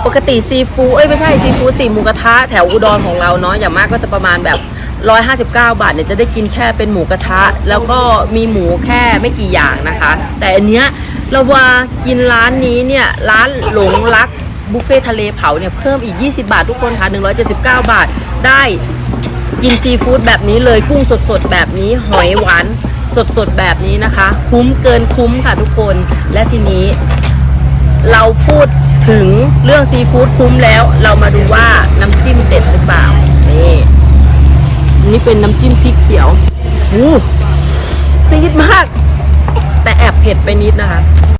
ปกติซีฟู้ดไม่ใช่ซีฟู้ดหมูกระทะแถวอุดรของเราเนาะอย่างมากก็จะประมาณแบบ159 บาทเนี่ยจะได้กินแค่เป็นหมูกระทะแล้วก็มีหมูแค่ไม่กี่อย่างนะคะแต่อันเนี้ยเราว่ากินร้านนี้เนี่ยร้านหลงรักบุฟเฟ่ทะเลเผาเนี่ยเพิ่มอีก20 บาททุกคนค่ะ179 บาทได้กินซีฟู้ดแบบนี้เลยกุ้งสดๆแบบนี้หอยหวานสดๆแบบนี้นะคะคุ้มเกินคุ้มค่ะทุกคนและทีนี้เราพูดถึงเรื่องซีฟู้ดคุ้มแล้วเรามาดูว่าน้ำจิ้มเด็ดหรือเปล่านี่เป็นน้ำจิ้มพริกเขียวซีดมากแต่แอบเผ็ดไปนิดนะคะ